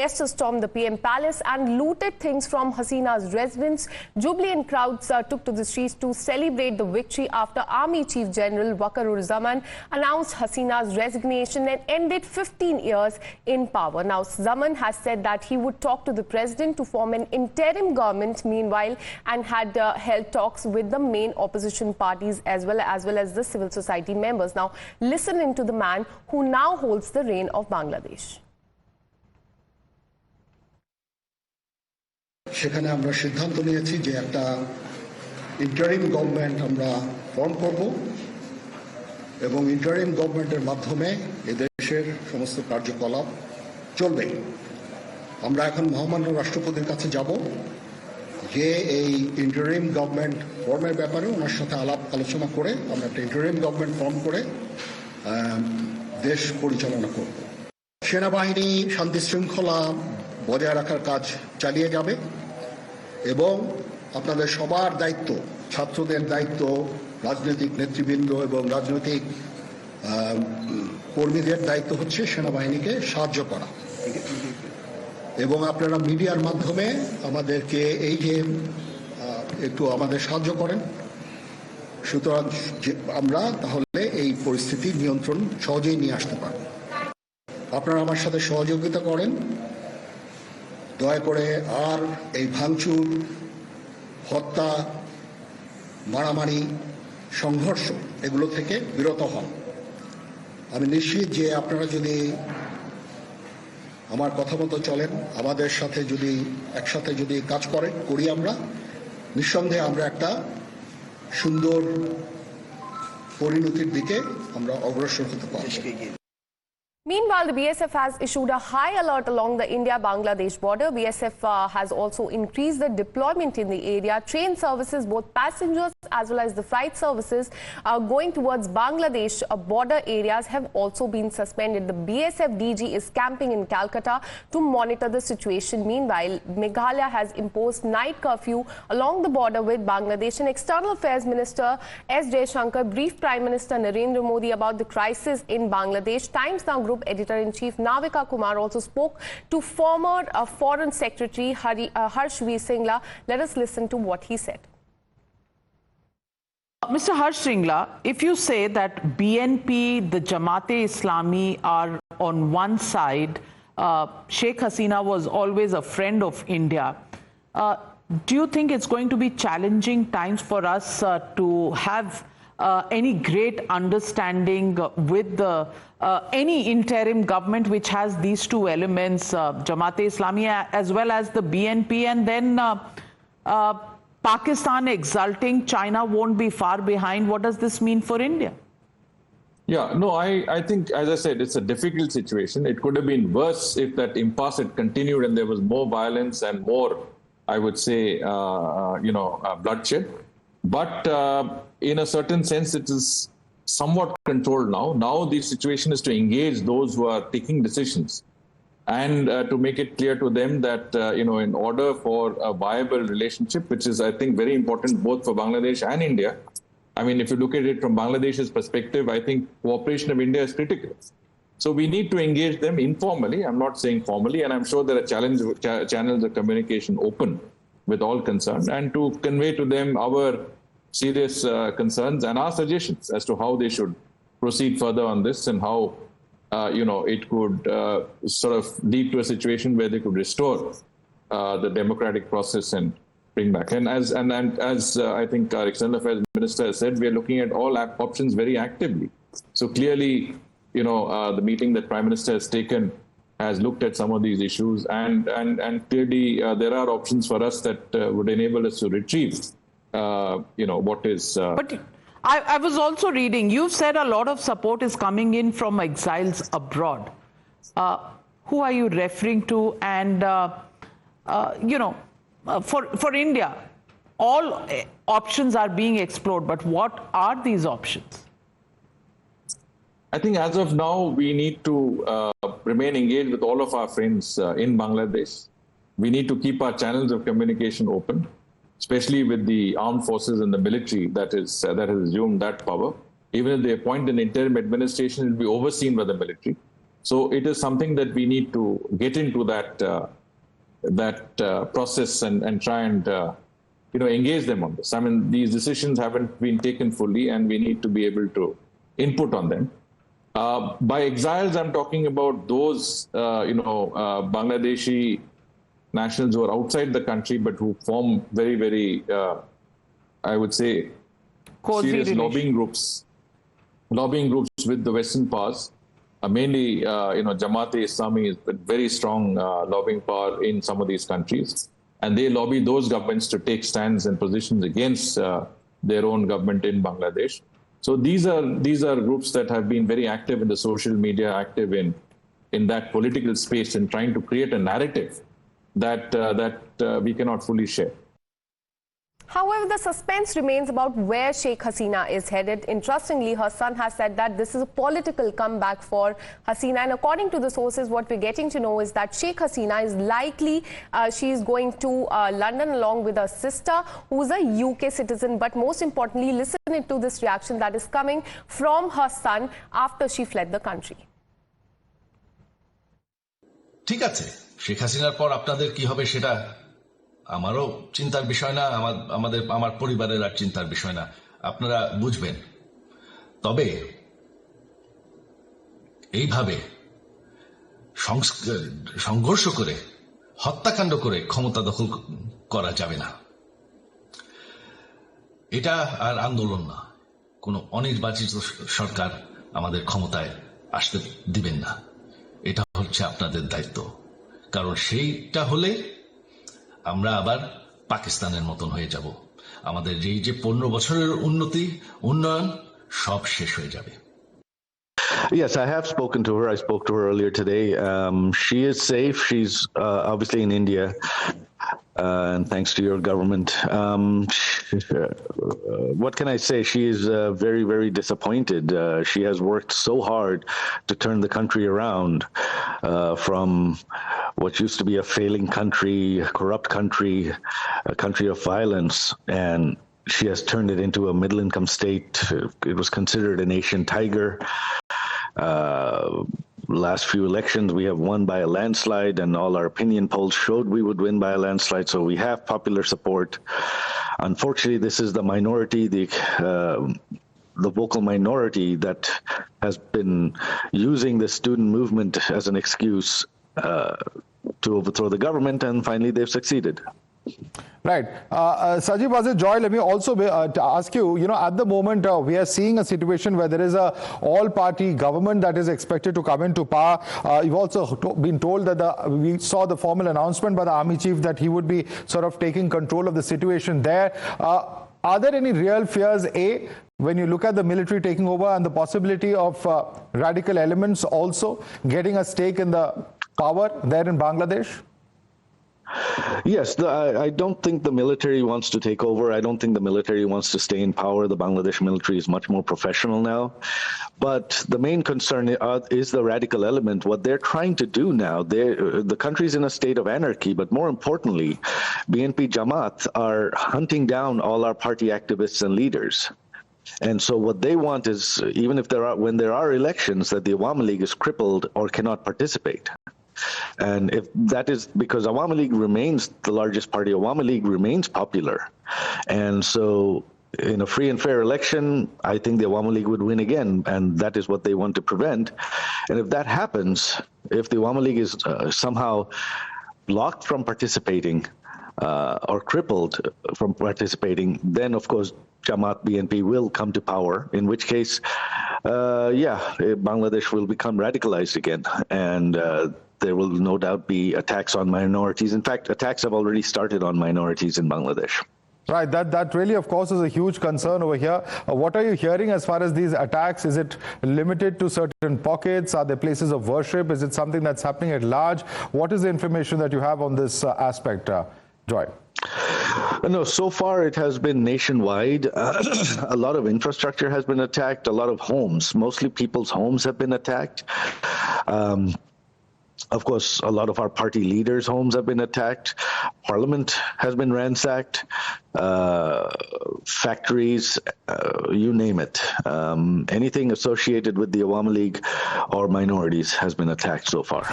Protesters stormed the PM palace and looted things from Hasina's residence. Jubilant crowds took to the streets to celebrate the victory after Army Chief General Waqar-uz-Zaman announced Hasina's resignation and ended 15 years in power. Now, Zaman has said that he would talk to the president to form an interim government meanwhile and had held talks with the main opposition parties as well as the civil society members. Now, listen into the man who now holds the reign of Bangladesh. সেখানে আমরা সিদ্ধান্ত নিয়েছি যে একটা interim government আমরা form করব এবং interim গভর্নমেন্টের মাধ্যমে এই দেশের সমস্ত কার্যকলাপ চলবে। আমরা এখন মহামান্য রাষ্ট্রপতির কাছে যাব যে এই ইন্টারিম গভর্নমেন্ট ফর্মের ব্যাপারে ওনার সাথে আলাপ আলোচনা করে আমরা একটা ইন্টারিম গভর্নমেন্ট ফর্ম করে দেশ পরিচালনা করব। সেনাবাহিনী শান্তি শৃঙ্খলা বজায় রাখার কাজ চালিয়ে যাবে এবং আপনাদের সবার দায়িত্ব, ছাত্রদের দায়িত্ব, রাজনৈতিক নেতৃবৃন্দ এবং রাজনৈতিক কর্মীদের দায়িত্ব হচ্ছে সেনাবাহিনীকে সাহায্য করা এবং আপনারা মিডিয়ার মাধ্যমে আমাদেরকে এই যে একটু আমাদের সাহায্য করেন, সুতরাং আমরা তাহলে এই পরিস্থিতি নিয়ন্ত্রণ সহজেই নিয়ে আসতে পারব। আপনারা আমার সাথে সহযোগিতা করেন, দয়া করে আর এই ভাঙচুর, হত্যা, মারামারি, সংঘর্ষ এগুলো থেকে বিরত হন। আমি নিশ্চিত যে আপনারা যদি আমার কথা মতো চলেন, আমাদের সাথে যদি একসাথে যদি কাজ করি আমরা, নিঃসন্দেহে আমরা একটা সুন্দর পরিণতির দিকে আমরা অগ্রসর হতে পারব। Meanwhile, the BSF has issued a high alert along the India-Bangladesh border. BSF has also increased the deployment in the area. Train services, both passengers as well as the freight services going towards Bangladesh border areas have also been suspended. The BSF DG is camping in Calcutta to monitor the situation. Meanwhile, Meghalaya has imposed night curfew along the border with Bangladesh. And External Affairs Minister S. Jaishankar briefed Prime Minister Narendra Modi about the crisis in Bangladesh. Times Now Group Editor-in-Chief Navika Kumar also spoke to former Foreign Secretary Harsh V. Singla. Let us listen to what he said. Mr. Harsh Singla, if you say that BNP, the Jamaat-e-Islami are on one side, Sheikh Hasina was always a friend of India, do you think it's going to be challenging times for us to have any great understanding with any interim government which has these two elements, Jamaat-e-Islami as well as the BNP, and then Pakistan exulting, China won't be far behind? What does this mean for India? Yeah, no, I think, as I said, it's a difficult situation. It could have been worse if that impasse had continued and there was more violence and more, I would say, bloodshed. But in a certain sense, it is somewhat controlled now. Now the situation is to engage those who are taking decisions and to make it clear to them that, in order for a viable relationship, which is, I think, very important both for Bangladesh and India. I mean, if you look at it from Bangladesh's perspective, I think cooperation of India is critical. So we need to engage them informally. I'm not saying formally, and I'm sure there are channels of communication open with all concerned, and to convey to them our serious concerns and our suggestions as to how they should proceed further on this and how, it could sort of lead to a situation where they could restore the democratic process and bring back. And as I think our External Affairs Minister has said, we are looking at all options very actively. So clearly, the meeting that Prime Minister has taken has looked at some of these issues, and clearly there are options for us that would enable us to retrieve, what is. But I was also reading, you've said a lot of support is coming in from exiles abroad. Who are you referring to? And, for India, all options are being explored, but what are these options? I think as of now, we need to remain engaged with all of our friends in Bangladesh. We need to keep our channels of communication open, especially with the armed forces and the military that has assumed that power. Even if they appoint an interim administration, it will be overseen by the military. So it is something that we need to get into that process and try and engage them on this. I mean, these decisions haven't been taken fully, and we need to be able to input on them. By exiles, I'm talking about those Bangladeshi nationals who are outside the country but who form very, very, I would say, serious lobbying groups with the Western powers. Mainly, Jamaat-e-Islami is a very strong lobbying power in some of these countries, and they lobby those governments to take stands and positions against their own government in Bangladesh. So these are groups that have been very active in the social media, active in that political space, and trying to create a narrative that we cannot fully share. However, the suspense remains about where Sheikh Hasina is headed. Interestingly, her son has said that this is a political comeback for Hasina. And according to the sources, what we're getting to know is that Sheikh Hasina is likely, she is going to London along with her sister, who's a UK citizen. But most importantly, listen to this reaction that is coming from her son after she fled the country. ঠিক আছে, শেখ হাসিনার পর আপনাদের কি হবে সেটা আমারও চিন্তার বিষয় না, আমার পরিবারের আর চিন্তার বিষয় না, আপনারা বুঝবেন। তবে এইভাবে সংঘর্ষ করে, হত্যাকাণ্ড করে ক্ষমতা দখল করা যাবে না। এটা আর আন্দোলন না, কোনো অনির্বাচিত সরকার আমাদের ক্ষমতায় আসতে দিবেন না। এটা হচ্ছে আপনাদের দায়িত্ব, কারণ সেইটা হলে আমরা আবার পাকিস্তানের মতন হয়ে যাব। আমাদের এই যে 15 বছরের উন্নয়ন সব শেষ হয়ে যাবে। Yes, I have spoken to her. I spoke to her earlier today. She is safe. She's obviously in India, and thanks to your government. What can I say? She is very, very disappointed. She has worked so hard to turn the country around from what used to be a failing country, a corrupt country, a country of violence, and she has turned it into a middle-income state. It was considered a nation tiger. Last few elections, we have won by a landslide, and all our opinion polls showed we would win by a landslide, so we have popular support. Unfortunately, this is the minority, the vocal minority that has been using the student movement as an excuse to overthrow the government, and finally they've succeeded. Right. Sajib Wazir, Joy, let me also ask you, at the moment we are seeing a situation where there is a all-party government that is expected to come into power. You've also been told that we saw the formal announcement by the army chief that he would be sort of taking control of the situation there. Are there any real fears, when you look at the military taking over and the possibility of radical elements also getting a stake in the power there in Bangladesh? Yes, I don't think the military wants to take over. I don't think the military wants to stay in power. The Bangladesh military is much more professional now. But the main concern is the radical element. What they're trying to do now, the country's in a state of anarchy, but more importantly, BNP Jamaat are hunting down all our party activists and leaders. And so what they want is, even if when there are elections, that the Awami League is crippled or cannot participate. And if that is because Awami League remains the largest party, Awami League remains popular. And so in a free and fair election, I think the Awami League would win again, and that is what they want to prevent. And if that happens, if the Awami League is somehow blocked from participating or crippled from participating, then of course Jamaat BNP will come to power, in which case, Bangladesh will become radicalized again. And there will no doubt be attacks on minorities. In fact, attacks have already started on minorities in Bangladesh. Right, that really, of course, is a huge concern over here. What are you hearing as far as these attacks? Is it limited to certain pockets? Are there places of worship? Is it something that's happening at large? What is the information that you have on this aspect, Joy? No, so far it has been nationwide. A lot of infrastructure has been attacked. A lot of homes, mostly people's homes, have been attacked. Of course, a lot of our party leaders' homes have been attacked. Parliament has been ransacked. Factories, you name it. Anything associated with the Awami League or minorities has been attacked so far.